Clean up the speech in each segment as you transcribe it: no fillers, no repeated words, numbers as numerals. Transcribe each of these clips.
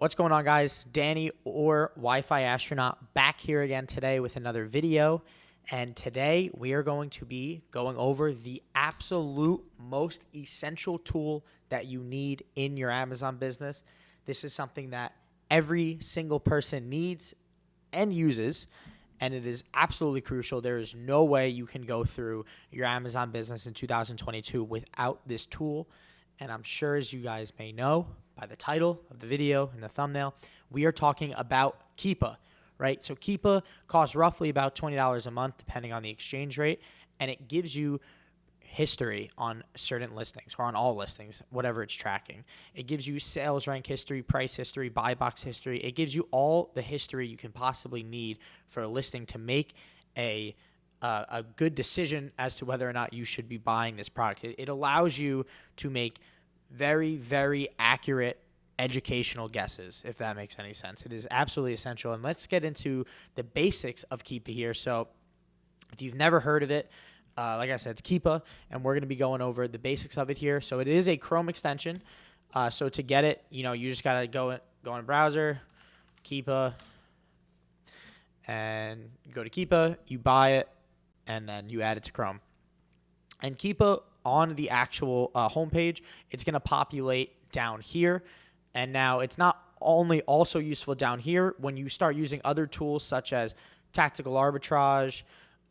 What's going on, guys? Danny or Wi-Fi Astronaut back here again today with another video. And today we are going to be going over the absolute most essential tool that you need in your Amazon business. This is something that every single person needs and uses, and it is absolutely crucial. There is no way you can go through your Amazon business in 2022 without this tool. And I'm sure, as you guys may know by the title of the video and the thumbnail, we are talking about Keepa, right? So Keepa costs roughly about $20 a month, depending on the exchange rate, and it gives you history on certain listings or on all listings, whatever it's tracking. It gives you sales rank history, price history, buy box history. It gives you all the history you can possibly need for a listing to make a good decision as to whether or not you should be buying this product. It allows you to make very, very accurate educational guesses, if that makes any sense. It is absolutely essential. And let's get into the basics of Keepa here. So if you've never heard of it, like I said, it's Keepa, and we're going to be going over the basics of it here. So it is a Chrome extension. So to get it, you just got to go in browser, Keepa, and go to Keepa, you buy it, and then you add it to Chrome. And Keepa, on the actual homepage, it's going to populate down here. And now it's not only also useful down here when you start using other tools such as tactical arbitrage,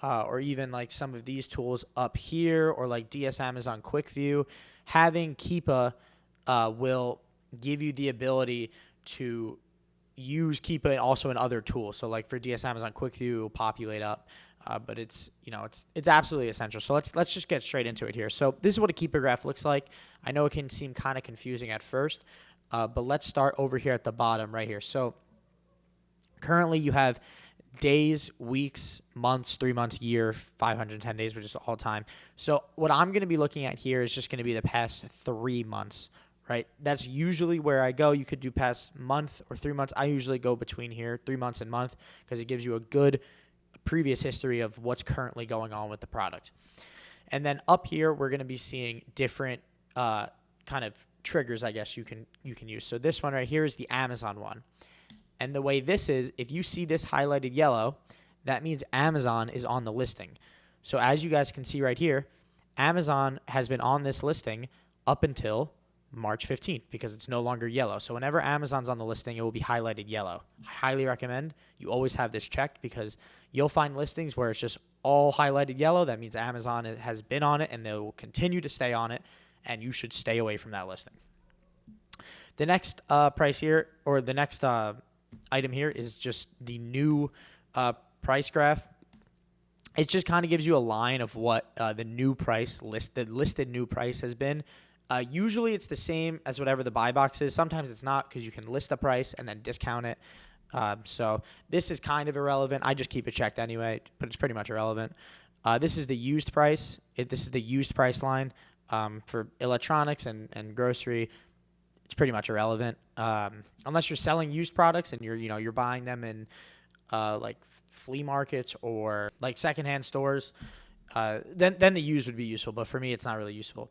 or even like some of these tools up here, or like DS Amazon Quick View. Having Keepa will give you the ability to use Keepa also in other tools. So like for DS Amazon Quick View, it will populate up. But it's absolutely essential. So let's just get straight into it here. So this is what a Keepa graph looks like. I know it can seem kind of confusing at first, but let's start over here at the bottom right here. So currently you have days, weeks, months, 3 months, year, 510 days, which is all time. So what I'm going to be looking at here is just going to be the past 3 months, right? That's usually where I go. You could do past month or 3 months. I usually go between here, 3 months and month, because it gives you a good previous history of what's currently going on with the product. And then up here, we're going to be seeing different kind of triggers, I guess you can use. So this one right here is the Amazon one. And the way this is, if you see this highlighted yellow, that means Amazon is on the listing. So as you guys can see right here, Amazon has been on this listing up until March 15th because it's no longer yellow. So whenever Amazon's on the listing, it will be highlighted yellow. I highly recommend you always have this checked because you'll find listings where it's just all highlighted yellow. That means Amazon has been on it and they will continue to stay on it, and you should stay away from that listing. The next price here, or the next item here, is just the new price graph. It just kind of gives you a line of what the new price listed new price has been. Usually it's the same as whatever the buy box is. Sometimes it's not because you can list a price and then discount it. So this is kind of irrelevant. I just keep it checked anyway, but it's pretty much irrelevant. This is the used price. This is the used price line for electronics and grocery. It's pretty much irrelevant unless you're selling used products and you're buying them in like flea markets or like secondhand stores. Then the used would be useful, but for me, it's not really useful.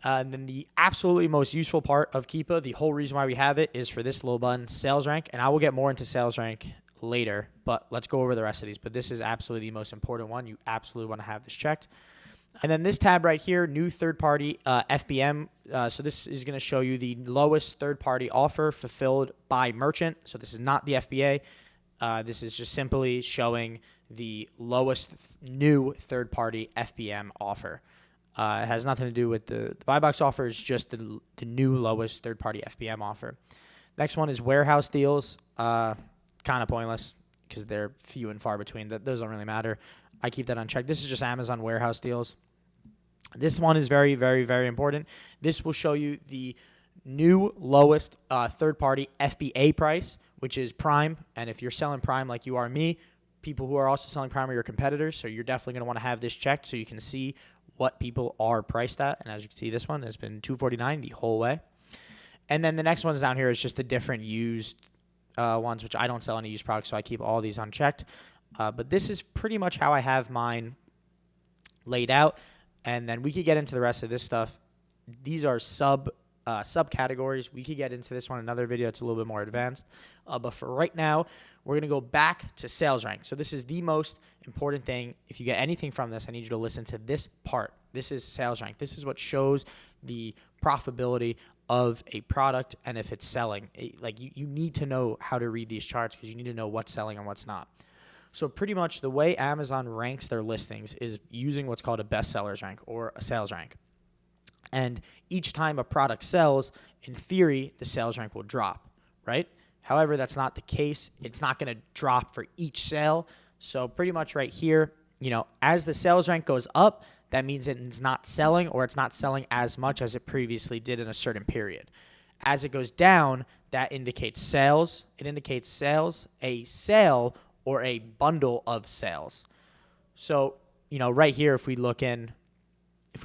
And then the absolutely most useful part of Keepa, the whole reason why we have it, is for this little button, sales rank. And I will get more into sales rank later, but let's go over the rest of these. But this is absolutely the most important one. You absolutely want to have this checked. And then this tab right here, new third-party FBM. So this is going to show you the lowest third-party offer fulfilled by merchant. So this is not the FBA. This is just simply showing the lowest new third-party FBM offer. It has nothing to do with the buy box offer. It's just the new lowest third-party FBM offer. Next one is warehouse deals. Kind of pointless because they're few and far between. Those don't really matter. I keep that unchecked. This is just Amazon warehouse deals. This one is very, very, very important. This will show you the new lowest third-party FBA price, which is Prime. And if you're selling Prime like you are me, people who are also selling Prime are your competitors. So you're definitely going to want to have this checked so you can see what people are priced at. And as you can see, this one has been $249 the whole way. And then the next ones down here is just the different used ones, which I don't sell any used products, so I keep all these unchecked. But this is pretty much how I have mine laid out. And then we could get into the rest of this stuff. These are subcategories. We could get into this one in another video. It's a little bit more advanced. But for right now, we're going to go back to sales rank. So this is the most important thing. If you get anything from this, I need you to listen to this part. This is sales rank. This is what shows the profitability of a product and if it's selling. Like you need to know how to read these charts because you need to know what's selling and what's not. So pretty much the way Amazon ranks their listings is using what's called a bestsellers rank or a sales rank. And each time a product sells, in theory, the sales rank will drop, right? However, that's not the case. It's not going to drop for each sale. So pretty much right here, as the sales rank goes up, that means it's not selling or it's not selling as much as it previously did in a certain period. As it goes down, that indicates sales. It indicates sales, a sale, or a bundle of sales. So, right here, if we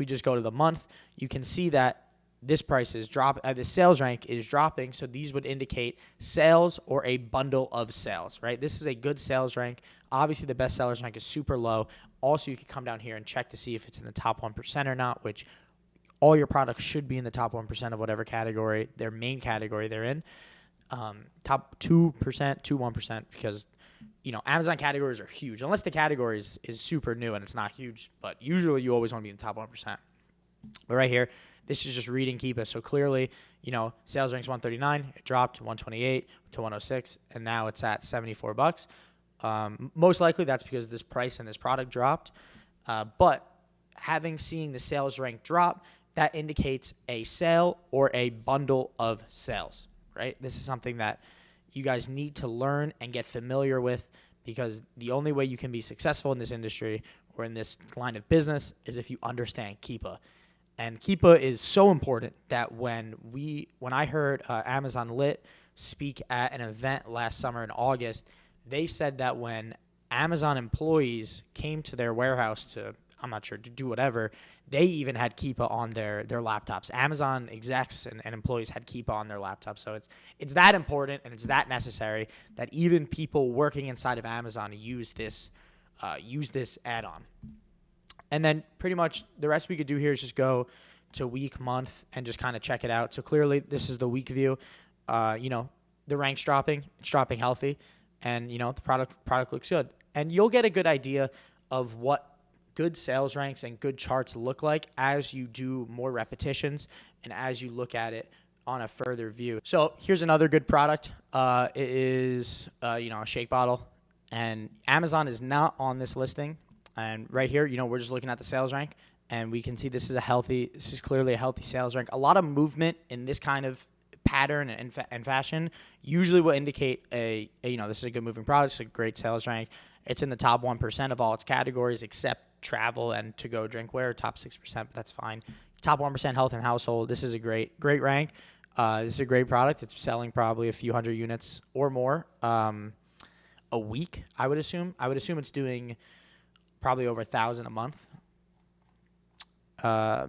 just go to the month, you can see that this price is the sales rank is dropping. So these would indicate sales or a bundle of sales, right? This is a good sales rank. Obviously, the best sellers rank is super low. Also, you can come down here and check to see if it's in the top 1% or not, which all your products should be in the top 1% of whatever category, their main category they're in. Top 2% to 1% because, Amazon categories are huge. Unless the category is super new and it's not huge, but usually you always want to be in the top 1%. But right here, this is just reading Keepa. So clearly, sales rank's 139. It dropped to 128 to 106, and now it's at $74. Most likely that's because this price and this product dropped. But seeing the sales rank drop, that indicates a sale or a bundle of sales, right? This is something that you guys need to learn and get familiar with because the only way you can be successful in this industry or in this line of business is if you understand Keepa. And Keepa is so important that when I heard Amazon Lit speak at an event last summer in August, they said that when Amazon employees came to their warehouse to do whatever, they even had Keepa on their laptops. Amazon execs and employees had Keepa on their laptops. So it's that important and it's that necessary that even people working inside of Amazon use this add-on. And then pretty much the rest we could do here is just go to week, month, and just kind of check it out. So clearly this is the week view. The rank's dropping. It's dropping healthy. And, the product looks good. And you'll get a good idea of what good sales ranks and good charts look like as you do more repetitions and as you look at it on a further view. So here's another good product. It is, a shake bottle. And Amazon is not on this listing. And right here, we're just looking at the sales rank, and we can see this is clearly a healthy sales rank. A lot of movement in this kind of pattern and fashion usually will indicate this is a good moving product. It's a great sales rank. It's in the top 1% of all its categories except travel and to-go drinkware, top 6%, but that's fine. Top 1% health and household. This is a great rank. This is a great product. It's selling probably a few hundred units or more a week, I would assume. I would assume it's doing probably over 1,000 a month,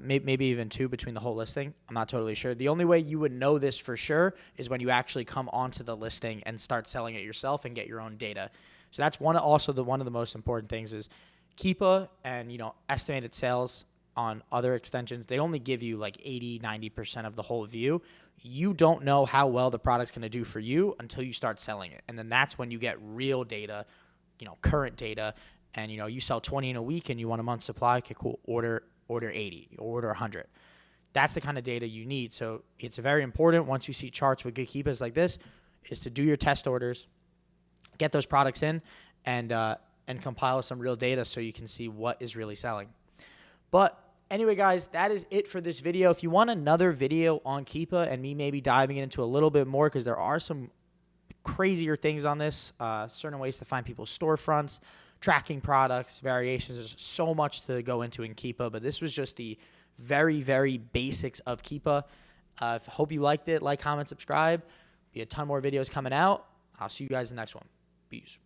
maybe even 2 between the whole listing. I'm not totally sure. The only way you would know this for sure is when you actually come onto the listing and start selling it yourself and get your own data. So that's one of the most important things is Keepa and estimated sales on other extensions. They only give you like 80-90% of the whole view. You don't know how well the product's going to do for you until you start selling it, and then that's when you get real data, current data. And, you sell 20 in a week and you want a month's supply. Okay, cool. Order 80 or order 100. That's the kind of data you need. So it's very important once you see charts with good Keepas like this is to do your test orders, get those products in, and compile some real data so you can see what is really selling. But anyway, guys, that is it for this video. If you want another video on Keepa and me maybe diving into a little bit more because there are some crazier things on this, certain ways to find people's storefronts, tracking products, variations. There's so much to go into in Keepa, but this was just the very, very basics of Keepa. Hope you liked it. Like, comment, subscribe. Be a ton more videos coming out. I'll see you guys in the next one. Peace.